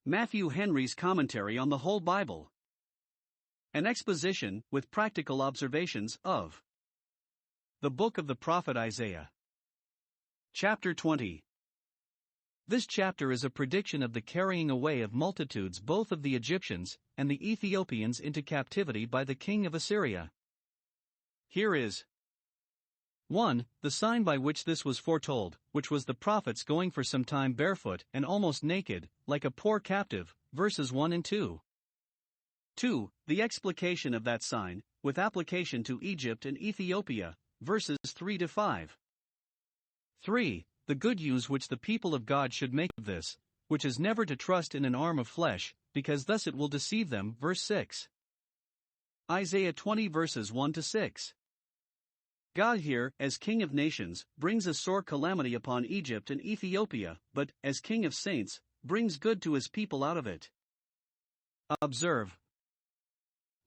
Matthew Henry's Commentary on the Whole Bible. An exposition, with practical observations, of the book of the prophet Isaiah. Chapter 20. This chapter is a prediction of the carrying away of multitudes both of the Egyptians and the Ethiopians into captivity by the king of Assyria. Here is 1. The sign by which this was foretold, which was the prophets going for some time barefoot and almost naked, like a poor captive, verses 1 and 2. 2. The explication of that sign, with application to Egypt and Ethiopia, verses 3 to 5. 3. The good use which the people of God should make of this, which is never to trust in an arm of flesh, because thus it will deceive them, verse 6. Isaiah 20 verses 1 to 6. God here, as King of nations, brings a sore calamity upon Egypt and Ethiopia, but, as King of saints, brings good to his people out of it. Observe.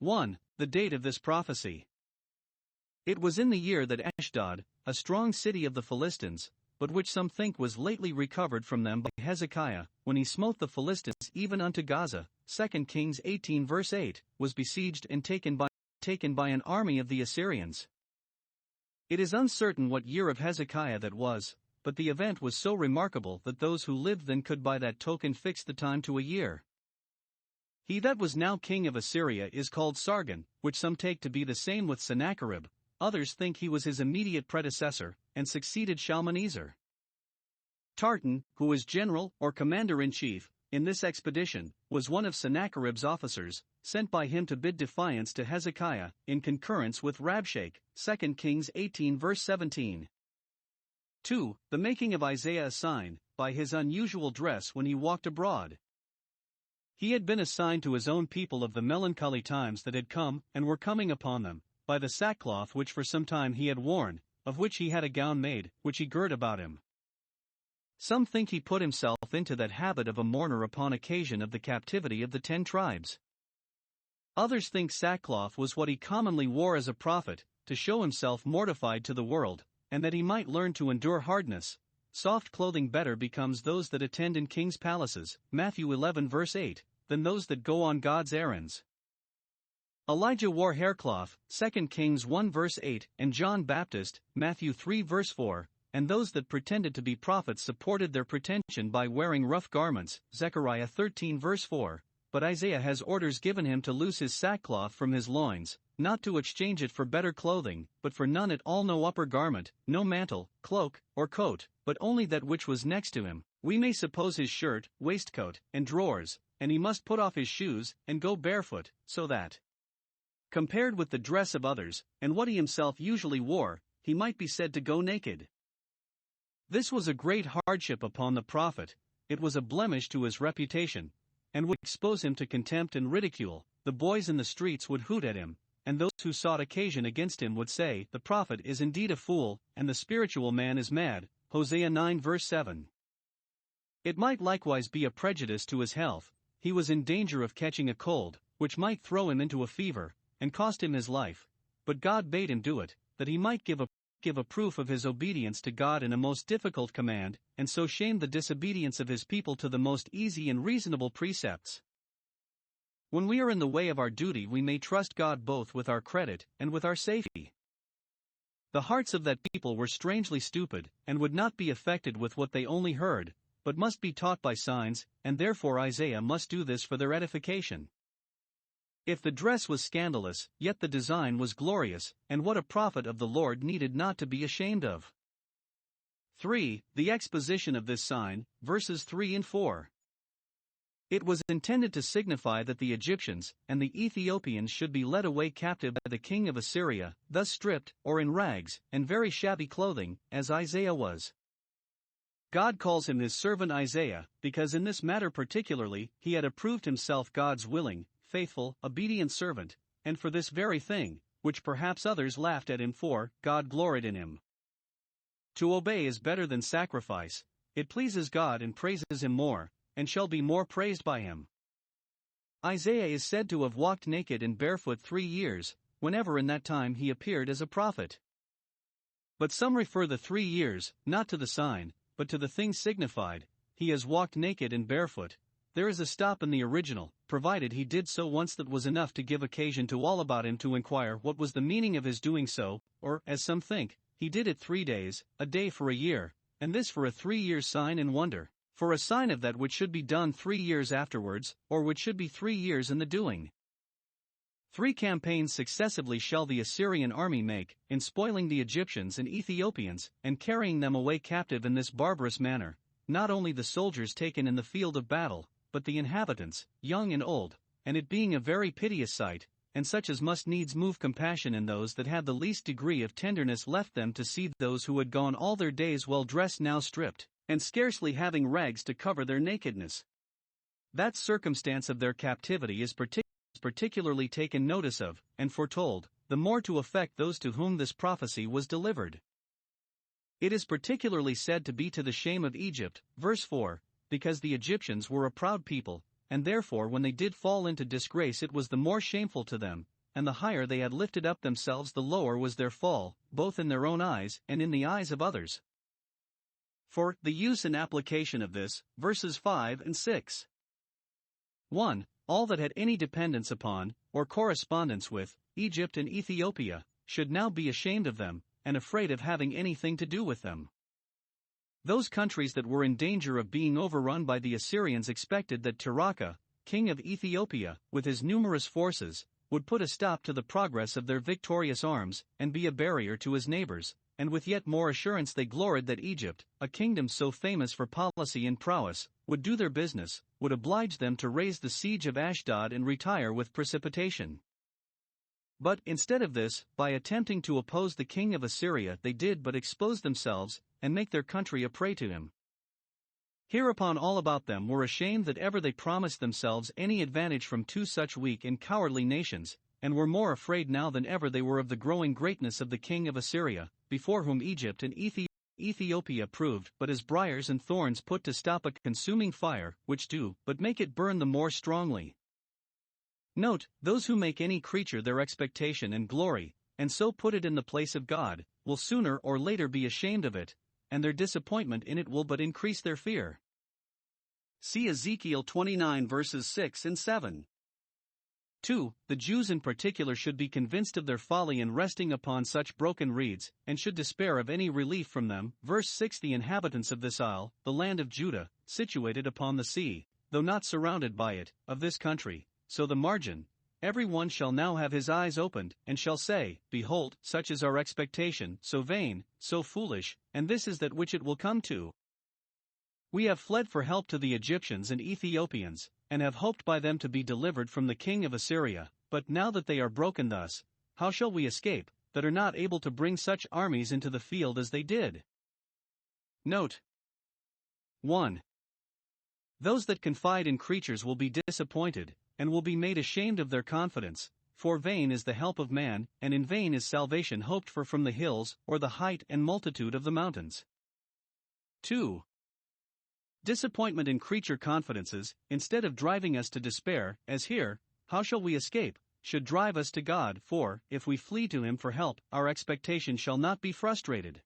1. The date of this prophecy. It was in the year that Ashdod, a strong city of the Philistines, but which some think was lately recovered from them by Hezekiah, when he smote the Philistines even unto Gaza, 2 Kings 18 verse 8, was besieged and taken by an army of the Assyrians. It is uncertain what year of Hezekiah that was, but the event was so remarkable that those who lived then could by that token fix the time to a year. He that was now king of Assyria is called Sargon, which some take to be the same with Sennacherib, others think he was his immediate predecessor, and succeeded Shalmaneser. Tartan, who was general or commander-in-chief, in this expedition, was one of Sennacherib's officers, sent by him to bid defiance to Hezekiah, in concurrence with Rabshakeh, 2 Kings 18 verse 17. 2. The making of Isaiah a sign, by his unusual dress when he walked abroad. He had been a sign to his own people of the melancholy times that had come and were coming upon them, by the sackcloth which for some time he had worn, of which he had a gown made, which he girt about him. Some think he put himself into that habit of a mourner upon occasion of the captivity of the 10 tribes. Others think sackcloth was what he commonly wore as a prophet, to show himself mortified to the world, and that he might learn to endure hardness. Soft clothing better becomes those that attend in kings' palaces, Matthew 11 verse 8, than those that go on God's errands. Elijah wore haircloth, 2 Kings 1 verse 8, and John Baptist, Matthew 3 verse 4, and those that pretended to be prophets supported their pretension by wearing rough garments, Zechariah 13 verse 4, but Isaiah has orders given him to loose his sackcloth from his loins, not to exchange it for better clothing, but for none at all, no upper garment, no mantle, cloak, or coat, but only that which was next to him, we may suppose his shirt, waistcoat, and drawers, and he must put off his shoes, and go barefoot, so that, compared with the dress of others, and what he himself usually wore, he might be said to go naked. This was a great hardship upon the prophet, it was a blemish to his reputation, and would expose him to contempt and ridicule. The boys in the streets would hoot at him, and those who sought occasion against him would say, "The prophet is indeed a fool, and the spiritual man is mad," Hosea 9 verse 7. It might likewise be a prejudice to his health, he was in danger of catching a cold, which might throw him into a fever, and cost him his life, but God bade him do it, that he might give a proof of his obedience to God in a most difficult command, and so shame the disobedience of his people to the most easy and reasonable precepts. When we are in the way of our duty, we may trust God both with our credit and with our safety. The hearts of that people were strangely stupid, and would not be affected with what they only heard, but must be taught by signs, and therefore Isaiah must do this for their edification. If the dress was scandalous, yet the design was glorious, and what a prophet of the Lord needed not to be ashamed of. 3. The exposition of this sign, verses 3 and 4. It was intended to signify that the Egyptians and the Ethiopians should be led away captive by the king of Assyria, thus stripped, or in rags, and very shabby clothing, as Isaiah was. God calls him his servant Isaiah, because in this matter particularly, he had approved himself God's willing, faithful, obedient servant, and for this very thing, which perhaps others laughed at him for, God gloried in him. To obey is better than sacrifice, it pleases God and praises him more, and shall be more praised by him. Isaiah is said to have walked naked and barefoot 3 years, whenever in that time he appeared as a prophet. But some refer the 3 years, not to the sign, but to the thing signified, he has walked naked and barefoot, There is a stop in the original, provided he did so once that was enough to give occasion to all about him to inquire what was the meaning of his doing so, or, as some think, he did it 3 days, a day for a year, and this for a 3 years sign and wonder, for a sign of that which should be done 3 years afterwards, or which should be 3 years in the doing. 3 campaigns successively shall the Assyrian army make, in spoiling the Egyptians and Ethiopians, and carrying them away captive in this barbarous manner, not only the soldiers taken in the field of battle, but the inhabitants, young and old, and it being a very piteous sight, and such as must needs move compassion in those that had the least degree of tenderness left them to see those who had gone all their days well dressed now stripped, and scarcely having rags to cover their nakedness. That circumstance of their captivity is particularly taken notice of, and foretold, the more to affect those to whom this prophecy was delivered. It is particularly said to be to the shame of Egypt, verse 4, because the Egyptians were a proud people, and therefore when they did fall into disgrace it was the more shameful to them, and the higher they had lifted up themselves the lower was their fall, both in their own eyes and in the eyes of others. For the use and application of this, verses 5 and 6. 1. All that had any dependence upon, or correspondence with, Egypt and Ethiopia, should now be ashamed of them, and afraid of having anything to do with them. Those countries that were in danger of being overrun by the Assyrians expected that Tirhakah, king of Ethiopia, with his numerous forces, would put a stop to the progress of their victorious arms, and be a barrier to his neighbors, and with yet more assurance they gloried that Egypt, a kingdom so famous for policy and prowess, would do their business, would oblige them to raise the siege of Ashdod and retire with precipitation. But instead of this, by attempting to oppose the king of Assyria they did but expose themselves, and make their country a prey to him. Hereupon all about them were ashamed that ever they promised themselves any advantage from 2 such weak and cowardly nations, and were more afraid now than ever they were of the growing greatness of the king of Assyria, before whom Egypt and Ethiopia proved but as briars and thorns put to stop a consuming fire, which do but make it burn the more strongly. Note, those who make any creature their expectation and glory, and so put it in the place of God, will sooner or later be ashamed of it, and their disappointment in it will but increase their fear. See Ezekiel 29 verses 6 and 7. 2. The Jews in particular should be convinced of their folly in resting upon such broken reeds, and should despair of any relief from them. Verse 6. The inhabitants of this isle, the land of Judah, situated upon the sea, though not surrounded by it, of this country, so the margin, every one shall now have his eyes opened, and shall say, Behold, such is our expectation, so vain, so foolish, and this is that which it will come to. We have fled for help to the Egyptians and Ethiopians, and have hoped by them to be delivered from the king of Assyria, but now that they are broken thus, how shall we escape, that are not able to bring such armies into the field as they did? Note 1. Those that confide in creatures will be disappointed, and will be made ashamed of their confidence, for vain is the help of man, and in vain is salvation hoped for from the hills, or the height and multitude of the mountains. 2. Disappointment in creature confidences, instead of driving us to despair, as here, how shall we escape, should drive us to God, for, if we flee to him for help, our expectation shall not be frustrated.